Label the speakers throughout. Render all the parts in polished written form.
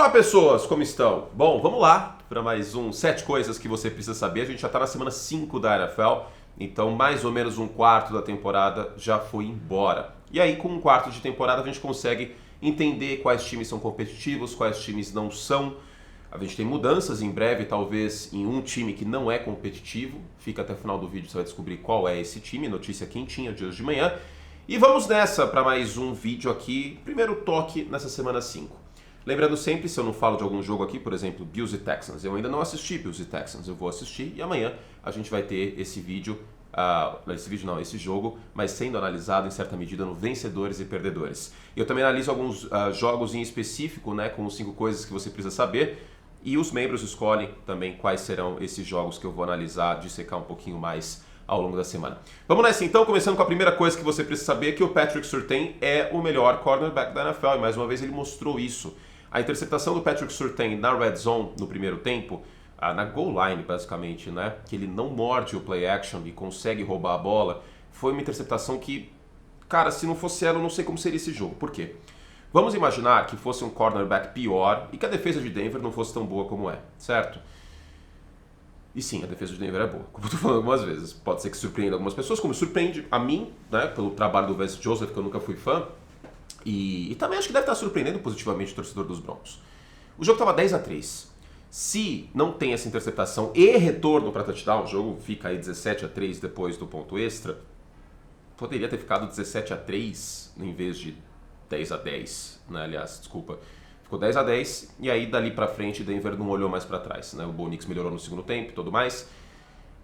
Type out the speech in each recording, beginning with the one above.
Speaker 1: Fala pessoas, como estão? Bom, vamos lá para mais um 7 coisas que você precisa saber. A gente já está na semana 5 da NFL, então mais ou menos um quarto da temporada já foi embora. E aí com um quarto de temporada a gente consegue entender quais times são competitivos, quais times não são. A gente tem mudanças em breve, talvez em um time que não é competitivo. Fica até o final do vídeo, você vai descobrir qual é esse time, notícia quentinha de hoje de manhã. E vamos nessa para mais um vídeo aqui, primeiro toque nessa semana 5. Lembrando sempre, se eu não falo de algum jogo aqui, por exemplo, Bills e Texans, eu ainda não assisti Bills e Texans, eu vou assistir e amanhã a gente vai ter esse jogo, mas sendo analisado em certa medida no vencedores e perdedores. Eu também analiso alguns jogos em específico, né, com 5 coisas que você precisa saber, e os membros escolhem também quais serão esses jogos que eu vou analisar, dissecar um pouquinho mais ao longo da semana. Vamos nessa então, começando com a primeira coisa que você precisa saber, que o Patrick Surtain é o melhor cornerback da NFL, e mais uma vez ele mostrou isso. A interceptação do Patrick Surtain na red zone no primeiro tempo, na goal line basicamente, né, que ele não morde o play action e consegue roubar a bola, foi uma interceptação que, cara, se não fosse ela eu não sei como seria esse jogo. Por quê? Vamos imaginar que fosse um cornerback pior e que a defesa de Denver não fosse tão boa como é, certo? E sim, a defesa de Denver é boa, como eu estou falando algumas vezes. Pode ser que surpreenda algumas pessoas, como surpreende a mim, né, pelo trabalho do Vance Joseph, que eu nunca fui fã. E também acho que deve estar surpreendendo positivamente o torcedor dos Broncos. O jogo estava 10-3. Se não tem essa interceptação e retorno para touchdown, o jogo fica aí 17-3 depois do ponto extra, poderia ter ficado 17-3 em vez de 10-10, né? Aliás, desculpa. Ficou 10-10 e aí dali pra frente Denver não olhou mais para trás, né? O Bo Nix melhorou no segundo tempo e tudo mais.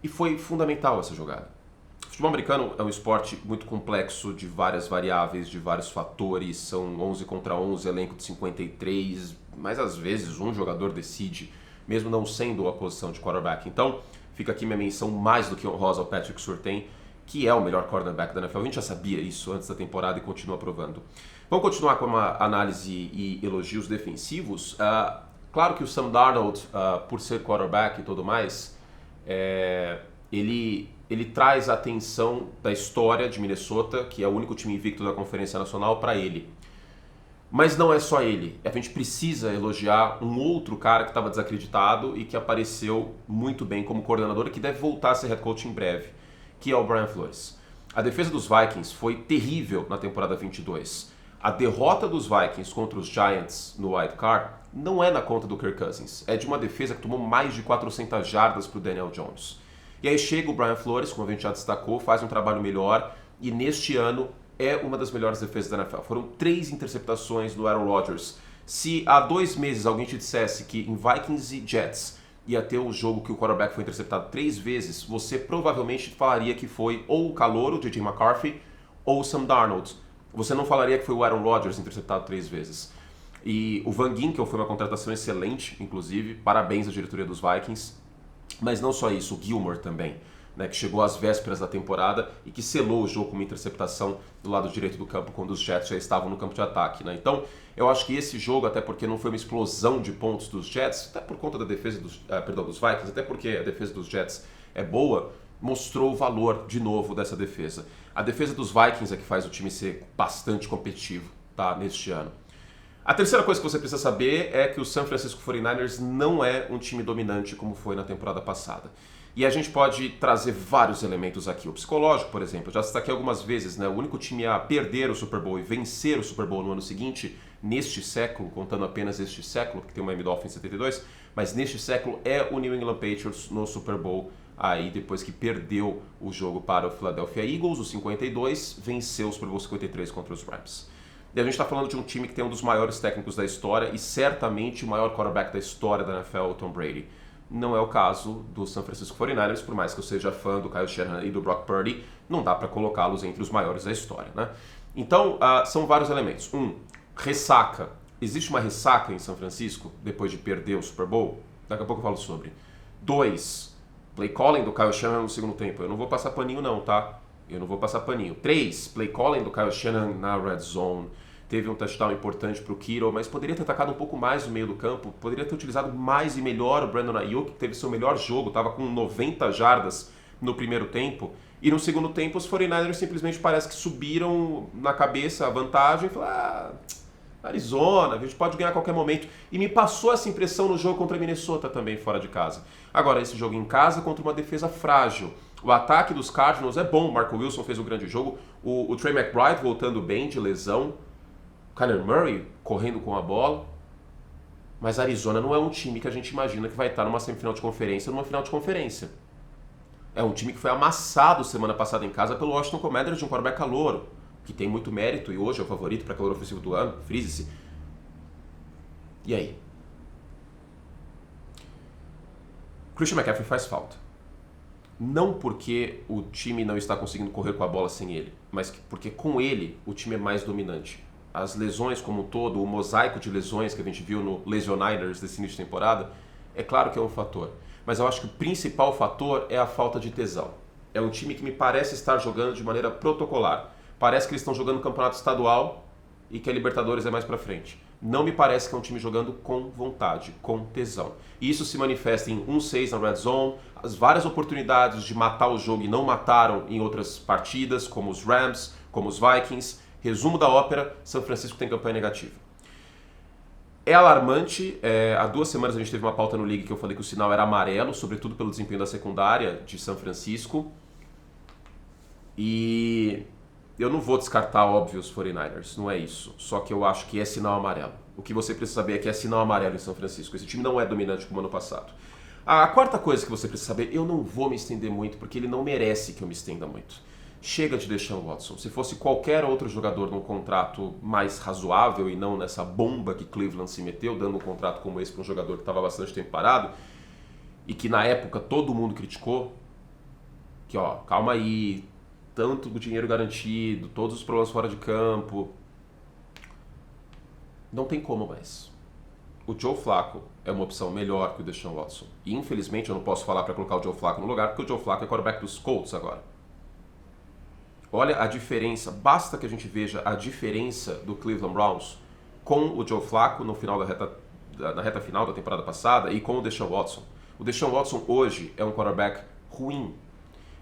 Speaker 1: E foi fundamental essa jogada. O futebol americano é um esporte muito complexo, de várias variáveis, de vários fatores. São 11 contra 11, elenco de 53, mas às vezes um jogador decide, mesmo não sendo a posição de quarterback. Então, fica aqui minha menção mais do que honrosa ao Patrick Surtain, que é o melhor cornerback da NFL. A gente já sabia isso antes da temporada e continua provando. Vamos continuar com uma análise e elogios defensivos. Claro que o Sam Darnold, por ser quarterback e tudo mais, ele traz a atenção da história de Minnesota, que é o único time invicto da Conferência Nacional, para ele. Mas não é só ele. A gente precisa elogiar um outro cara que estava desacreditado e que apareceu muito bem como coordenador e que deve voltar a ser head coach em breve, que é o Brian Flores. A defesa dos Vikings foi terrível na temporada 22. A derrota dos Vikings contra os Giants no Wild Card não é na conta do Kirk Cousins. É de uma defesa que tomou mais de 400 jardas para o Daniel Jones. E aí chega o Brian Flores, como a gente já destacou, faz um trabalho melhor e neste ano é uma das melhores defesas da NFL. Foram 3 interceptações do Aaron Rodgers. Se há 2 meses alguém te dissesse que em Vikings e Jets ia ter um jogo que o quarterback foi interceptado 3 vezes, você provavelmente falaria que foi ou o calouro, J.J. McCarthy, ou o Sam Darnold. Você não falaria que foi o Aaron Rodgers interceptado 3 vezes. E o Van Ginkel foi uma contratação excelente, inclusive. Parabéns à diretoria dos Vikings. Mas não só isso, o Gilmore também, né, que chegou às vésperas da temporada e que selou o jogo com uma interceptação do lado direito do campo quando os Jets já estavam no campo de ataque, né? Então, eu acho que esse jogo, até porque não foi uma explosão de pontos dos Jets, até por conta da defesa dos Vikings, até porque a defesa dos Jets é boa, mostrou o valor, de novo, dessa defesa. A defesa dos Vikings é que faz o time ser bastante competitivo, tá, neste ano. A terceira coisa que você precisa saber é que o San Francisco 49ers não é um time dominante como foi na temporada passada. E a gente pode trazer vários elementos aqui. O psicológico, por exemplo, eu já destaquei algumas vezes, né? O único time a perder o Super Bowl e vencer o Super Bowl no ano seguinte, neste século, contando apenas este século, porque tem o Miami Dolphins em 72, mas neste século é o New England Patriots no Super Bowl, aí depois que perdeu o jogo para o Philadelphia Eagles, o 52, venceu o Super Bowl 53 contra os Rams. E a gente está falando de um time que tem um dos maiores técnicos da história e certamente o maior quarterback da história da NFL, o Tom Brady. Não é o caso do San Francisco 49ers, por mais que eu seja fã do Kyle Shanahan e do Brock Purdy, não dá para colocá-los entre os maiores da história, né? Então, são vários elementos. Ressaca. Existe uma ressaca em São Francisco depois de perder o Super Bowl? Daqui a pouco eu falo sobre. 2. Play calling do Kyle Shanahan no segundo tempo. Eu não vou passar paninho não, tá? Eu não vou passar paninho. 3. Play calling do Kyle Shanahan na red zone. Teve um touchdown importante para o Kittle, mas poderia ter atacado um pouco mais no meio do campo, poderia ter utilizado mais e melhor o Brandon Ayuk, que teve seu melhor jogo, estava com 90 jardas no primeiro tempo, e no segundo tempo os 49ers simplesmente parece que subiram na cabeça a vantagem e falaram, Arizona, a gente pode ganhar a qualquer momento. E me passou essa impressão no jogo contra Minnesota também, fora de casa. Agora, esse jogo em casa contra uma defesa frágil. O ataque dos Cardinals é bom, o Marco Wilson fez um grande jogo, o Trey McBride voltando bem de lesão, o Kyler Murray correndo com a bola. Mas Arizona não é um time que a gente imagina que vai estar numa semifinal de conferência, numa final de conferência. É um time que foi amassado semana passada em casa pelo Washington Commanders de um quarterback calouro, que tem muito mérito e hoje é o favorito para calor ofensivo do ano, frise-se. E aí? Christian McCaffrey faz falta. Não porque o time não está conseguindo correr com a bola sem ele, mas porque com ele o time é mais dominante. As lesões como um todo, o mosaico de lesões que a gente viu no Lesioniners desse início de temporada, é claro que é um fator. Mas eu acho que o principal fator é a falta de tesão. É um time que me parece estar jogando de maneira protocolar. Parece que eles estão jogando campeonato estadual e que a Libertadores é mais pra frente. Não me parece que é um time jogando com vontade, com tesão. E isso se manifesta em 1-6 na Red Zone, as várias oportunidades de matar o jogo e não mataram em outras partidas, como os Rams, como os Vikings. Resumo da ópera, São Francisco tem campanha negativa. É alarmante, há 2 semanas a gente teve uma pauta no League que eu falei que o sinal era amarelo, sobretudo pelo desempenho da secundária de São Francisco. E eu não vou descartar, óbvio, os 49ers, não é isso. Só que eu acho que é sinal amarelo. O que você precisa saber é que é sinal amarelo em São Francisco. Esse time não é dominante como ano passado. A quarta coisa que você precisa saber, eu não vou me estender muito, porque ele não merece que eu me estenda muito. Chega de Deshaun Watson. Se fosse qualquer outro jogador num contrato mais razoável e não nessa bomba que Cleveland se meteu, dando um contrato como esse para um jogador que estava bastante tempo parado, e que na época todo mundo criticou, que ó, calma aí, tanto o dinheiro garantido, todos os problemas fora de campo. Não tem como mais. O Joe Flacco é uma opção melhor que o Deshaun Watson. E infelizmente eu não posso falar para colocar o Joe Flacco no lugar, porque o Joe Flacco é quarterback dos Colts agora. Olha a diferença, basta que a gente veja a diferença do Cleveland Browns com o Joe Flacco no final na reta final da temporada passada e com o Deshaun Watson. O Deshaun Watson hoje é um quarterback ruim.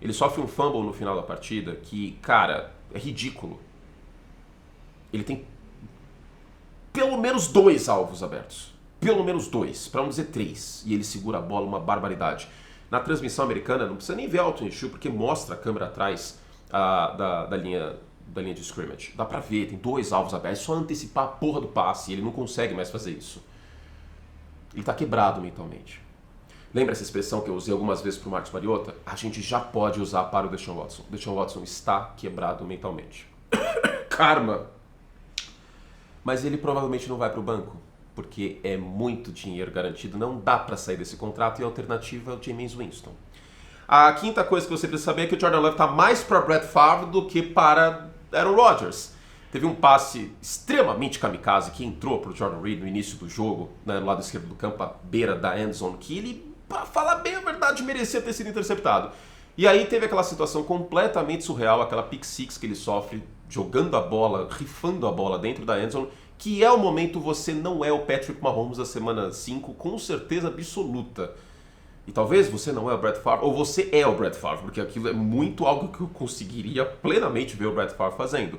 Speaker 1: Ele sofre um fumble no final da partida que, cara, é ridículo. Ele tem pelo menos 2 alvos abertos. Pelo menos 2, para não dizer 3. E ele segura a bola, uma barbaridade. Na transmissão americana, não precisa nem ver alto issue, porque mostra a câmera atrás da linha de scrimmage. Dá pra ver, tem 2 alvos abertos, é só antecipar a porra do passe, e ele não consegue mais fazer isso. Ele tá quebrado mentalmente. Lembra essa expressão que eu usei algumas vezes pro Marcos Mariota? A gente já pode usar para o Deshaun Watson. O Deshaun Watson está quebrado mentalmente. Karma! Mas ele provavelmente não vai pro banco, porque é muito dinheiro garantido, não dá pra sair desse contrato e a alternativa é o Jameis Winston. A quinta coisa que você precisa saber é que o Jordan Love está mais para Brett Favre do que para Aaron Rodgers. Teve um passe extremamente kamikaze que entrou para o Jordan Reed no início do jogo, né, no lado esquerdo do campo, à beira da endzone, que ele, para falar bem a verdade, merecia ter sido interceptado. E aí teve aquela situação completamente surreal, aquela pick six que ele sofre, jogando a bola, rifando a bola dentro da endzone, que é o momento você não é o Patrick Mahomes da semana 5, com certeza absoluta. E talvez você não é o Brett Favre, ou você é o Brett Favre, porque aquilo é muito algo que eu conseguiria plenamente ver o Brett Favre fazendo.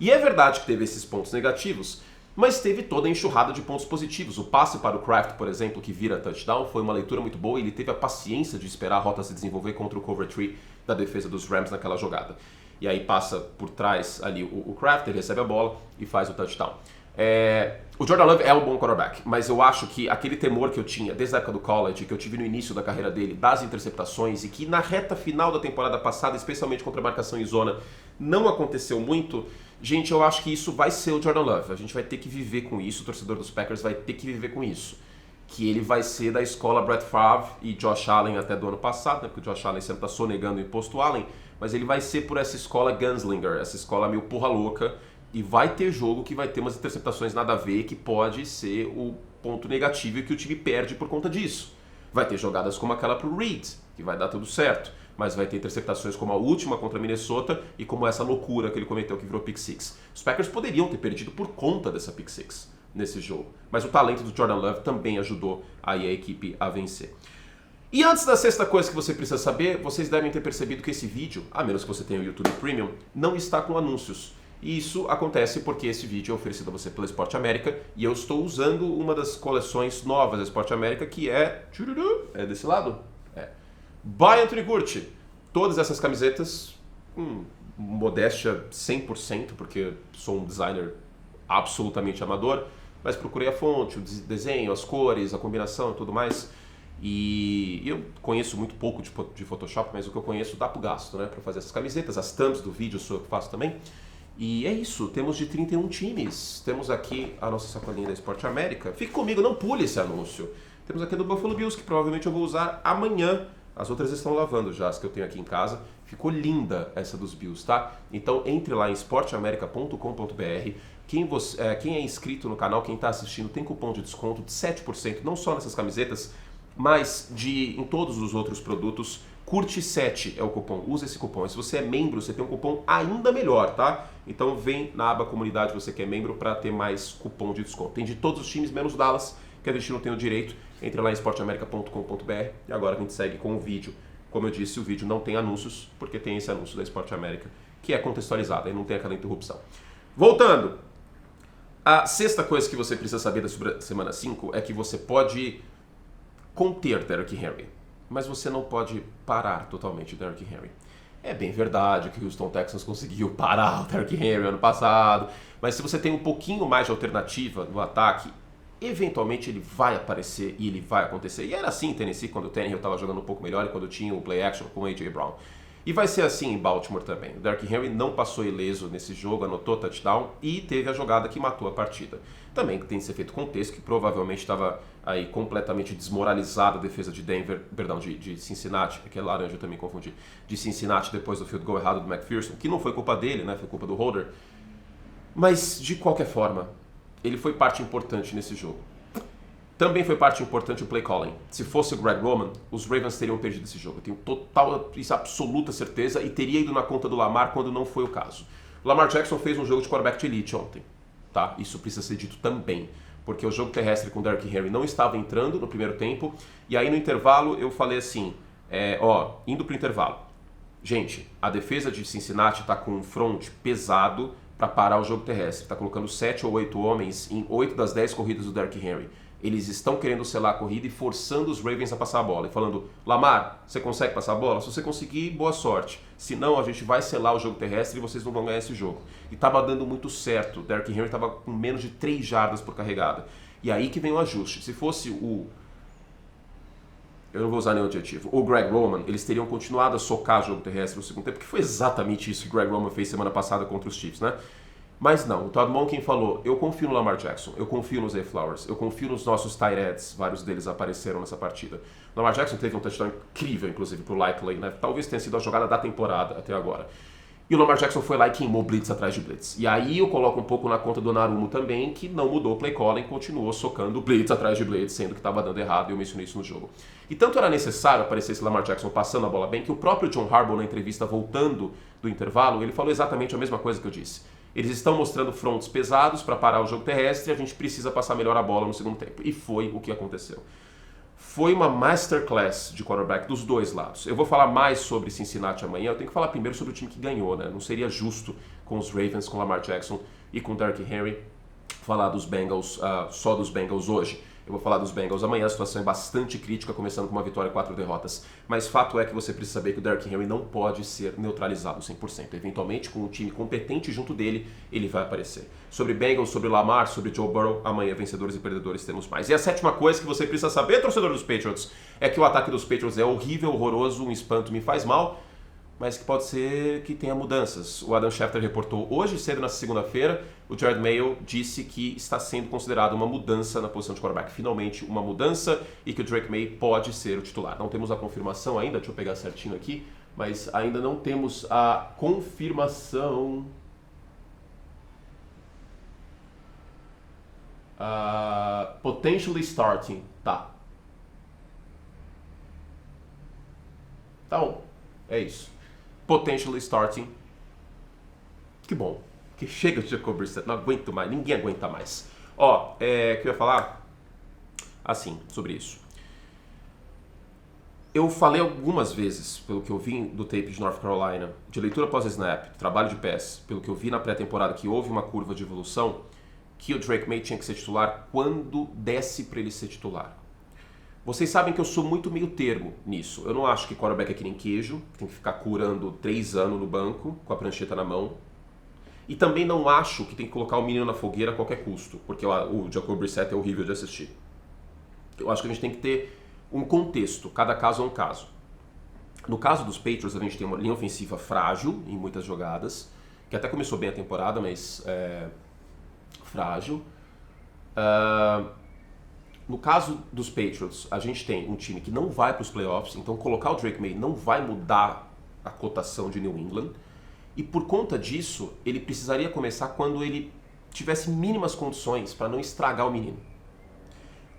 Speaker 1: E é verdade que teve esses pontos negativos, mas teve toda a enxurrada de pontos positivos. O passe para o Kraft, por exemplo, que vira touchdown, foi uma leitura muito boa e ele teve a paciência de esperar a rota se desenvolver contra o cover tree da defesa dos Rams naquela jogada. E aí passa por trás ali o Kraft, ele recebe a bola e faz o touchdown. O Jordan Love é um bom quarterback, mas eu acho que aquele temor que eu tinha desde a época do college, que eu tive no início da carreira dele, das interceptações, e que na reta final da temporada passada, especialmente contra a marcação em zona, não aconteceu muito, gente, eu acho que isso vai ser o Jordan Love. A gente vai ter que viver com isso, o torcedor dos Packers vai ter que viver com isso. Que ele vai ser da escola Brett Favre e Josh Allen até do ano passado, né, porque o Josh Allen sempre está sonegando o imposto Allen, mas ele vai ser por essa escola Gunslinger, essa escola meio porra louca. E vai ter jogo que vai ter umas interceptações nada a ver, que pode ser o ponto negativo e que o time perde por conta disso. Vai ter jogadas como aquela pro Reed, que vai dar tudo certo. Mas vai ter interceptações como a última contra Minnesota e como essa loucura que ele cometeu que virou pick six. Os Packers poderiam ter perdido por conta dessa pick six nesse jogo. Mas o talento do Jordan Love também ajudou aí a equipe a vencer. E antes da sexta coisa que você precisa saber, vocês devem ter percebido que esse vídeo, a menos que você tenha o YouTube Premium, não está com anúncios. E isso acontece porque esse vídeo é oferecido a você pela Esporte América e eu estou usando uma das coleções novas da Esporte América que é... É desse lado? É. By Anthony Curti. Todas essas camisetas, modéstia 100%, porque sou um designer absolutamente amador, mas procurei a fonte, o desenho, as cores, a combinação e tudo mais. E eu conheço muito pouco de Photoshop, mas o que eu conheço dá pro gasto, né? Para fazer essas camisetas, as thumbs do vídeo sou eu que faço também. E é isso, temos de 31 times. Temos aqui a nossa sacolinha da Esporte América. Fique comigo, não pule esse anúncio. Temos aqui a do Buffalo Bills, que provavelmente eu vou usar amanhã. As outras estão lavando já, as que eu tenho aqui em casa. Ficou linda essa dos Bills, tá? Então entre lá em esporteamerica.com.br. Quem é inscrito no canal, quem está assistindo, tem cupom de desconto de 7%, não só nessas camisetas, mas em todos os outros produtos. Curte7 é o cupom, usa esse cupom. E se você é membro, você tem um cupom ainda melhor, tá? Então vem na aba comunidade, você que é membro, para ter mais cupom de desconto. Tem de todos os times, menos Dallas, que a gente não tem o direito. Entre lá em esporteamerica.com.br. E agora a gente segue com o vídeo. Como eu disse, o vídeo não tem anúncios, porque tem esse anúncio da Esporte América, que é contextualizado, aí não tem aquela interrupção. Voltando, a sexta coisa que você precisa saber da semana 5 é que você pode conter Derrick Henry, mas você não pode parar totalmente o Derrick Henry. É bem verdade que o Houston Texans conseguiu parar o Derrick Henry ano passado, mas se você tem um pouquinho mais de alternativa no ataque, eventualmente ele vai aparecer e ele vai acontecer. E era assim em Tennessee, quando o Tannehill estava jogando um pouco melhor e quando tinha o play action com o A.J. Brown. E vai ser assim em Baltimore também. O Derrick Henry não passou ileso nesse jogo, anotou touchdown e teve a jogada que matou a partida. Também tem esse efeito contexto que provavelmente estava aí completamente desmoralizada a defesa de de Cincinnati, que é laranja, eu também confundi, de Cincinnati depois do field goal errado do McPherson, que não foi culpa dele, né, foi culpa do holder. Mas de qualquer forma, ele foi parte importante nesse jogo. Também foi parte importante o play calling. Se fosse o Greg Roman, os Ravens teriam perdido esse jogo. Eu tenho total e absoluta certeza e teria ido na conta do Lamar quando não foi o caso. O Lamar Jackson fez um jogo de quarterback de elite ontem. Tá? Isso precisa ser dito também. Porque o jogo terrestre com o Derrick Henry não estava entrando no primeiro tempo. E aí no intervalo eu falei assim, indo pro intervalo. Gente, a defesa de Cincinnati está com um front pesado para parar o jogo terrestre. Está colocando 7 ou 8 homens em 8 das 10 corridas do Derrick Henry. Eles estão querendo selar a corrida e forçando os Ravens a passar a bola. E falando, Lamar, você consegue passar a bola? Se você conseguir, boa sorte. Se não, a gente vai selar o jogo terrestre e vocês não vão ganhar esse jogo. E estava dando muito certo. O Derrick Henry estava com menos de 3 jardas por carregada. E aí que vem o ajuste. Se fosse eu não vou usar nenhum adjetivo, o Greg Roman, eles teriam continuado a socar o jogo terrestre no segundo tempo, porque foi exatamente isso que o Greg Roman fez semana passada contra os Chiefs, né? Mas não, o Todd Monken falou, eu confio no Lamar Jackson, eu confio no Zay Flowers, eu confio nos nossos tight ends, vários deles apareceram nessa partida. O Lamar Jackson teve um touchdown incrível, inclusive, pro Likely, né? Talvez tenha sido a jogada da temporada até agora. E o Lamar Jackson foi lá e queimou blitz atrás de blitz. E aí eu coloco um pouco na conta do Narumo também, que não mudou o play calling, continuou socando blitz atrás de blitz, sendo que estava dando errado, e eu mencionei isso no jogo. E tanto era necessário aparecer esse Lamar Jackson passando a bola bem, que o próprio John Harbaugh, na entrevista voltando do intervalo, ele falou exatamente a mesma coisa que eu disse. Eles estão mostrando fronts pesados para parar o jogo terrestre e a gente precisa passar melhor a bola no segundo tempo. E foi o que aconteceu. Foi uma masterclass de quarterback dos dois lados. Eu vou falar mais sobre Cincinnati amanhã. Eu tenho que falar primeiro sobre o time que ganhou, né? Não seria justo com os Ravens, com Lamar Jackson e com Derrick Henry falar dos Bengals, só dos Bengals hoje. Eu vou falar dos Bengals amanhã, a situação é bastante crítica, começando com uma vitória e 4 derrotas. Mas fato é que você precisa saber que o Derrick Henry não pode ser neutralizado 100%. Eventualmente, com um time competente junto dele, ele vai aparecer. Sobre Bengals, sobre Lamar, sobre Joe Burrow, amanhã vencedores e perdedores temos mais. E a sétima coisa que você precisa saber, torcedor dos Patriots, é que o ataque dos Patriots é horrível, horroroso, um espanto, me faz mal, mas que pode ser que tenha mudanças. O Adam Schefter reportou hoje cedo, na segunda-feira, o Jared Mayo disse que está sendo considerado uma mudança na posição de quarterback. Finalmente uma mudança e que o Drake May pode ser o titular. Não temos a confirmação ainda, deixa eu pegar certinho aqui, mas ainda não temos a confirmação. Potentially starting, tá. Então, é isso. Potentially starting. Que bom. Que chega de Jacob Brissett. Não aguento mais. Ninguém aguenta mais. Ó, que eu ia falar assim, sobre isso. Eu falei algumas vezes, pelo que eu vi do tape de North Carolina, de leitura pós-snap, trabalho de pés, pelo que eu vi na pré-temporada, que houve uma curva de evolução, que o Drake May tinha que ser titular quando desse para ele ser titular. Vocês sabem que eu sou muito meio termo nisso. Eu não acho que quarterback é que nem queijo, que tem que ficar curando 3 anos no banco, com a prancheta na mão. E também não acho que tem que colocar o menino na fogueira a qualquer custo, porque o Jacoby Brissett é horrível de assistir. Eu acho que a gente tem que ter um contexto, cada caso é um caso. No caso dos Patriots, a gente tem uma linha ofensiva frágil em muitas jogadas, que até começou bem a temporada, mas frágil. No caso dos Patriots, a gente tem um time que não vai para os playoffs, então colocar o Drake May não vai mudar a cotação de New England. E por conta disso, ele precisaria começar quando ele tivesse mínimas condições para não estragar o menino.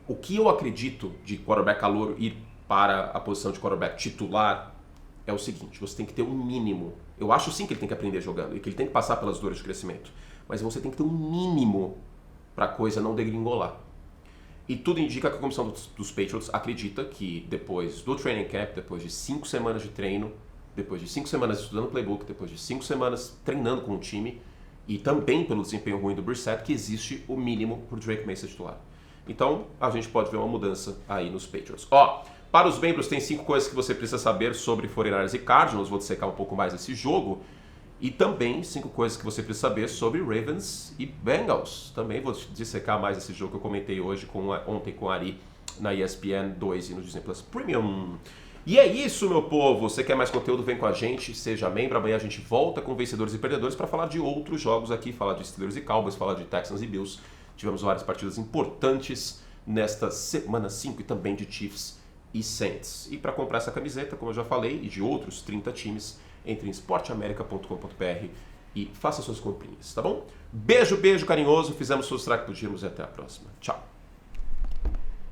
Speaker 1: O que eu acredito de quarterback calouro ir para a posição de quarterback titular é o seguinte: você tem que ter um mínimo. Eu acho sim que ele tem que aprender jogando e que ele tem que passar pelas dores de crescimento, mas você tem que ter um mínimo para a coisa não degringolar. E tudo indica que a comissão dos Patriots acredita que depois do training camp, depois de 5 semanas de treino, depois de 5 semanas estudando playbook, depois de 5 semanas treinando com o time e também pelo desempenho ruim do Brissett, que existe o mínimo para o Drake May ser titular. Então, a gente pode ver uma mudança aí nos Patriots. Para os membros, tem 5 coisas que você precisa saber sobre 49ers e Cardinals. Vou dissecar um pouco mais esse jogo. E também 5 coisas que você precisa saber sobre Ravens e Bengals. Também vou dissecar mais esse jogo que eu comentei ontem com a Ari na ESPN 2 e no Disney Plus Premium. E é isso, meu povo. Você quer mais conteúdo? Vem com a gente, seja membro. Amanhã a gente volta com vencedores e perdedores para falar de outros jogos aqui. Falar de Steelers e Cowboys, falar de Texans e Bills. Tivemos várias partidas importantes nesta semana 5 e também de Chiefs e Saints. E para comprar essa camiseta, como eu já falei, e de outros 30 times, entre em esporteamerica.com.br e faça suas comprinhas, tá bom? Beijo, beijo carinhoso. Fizemos o que podíamos e até a próxima. Tchau.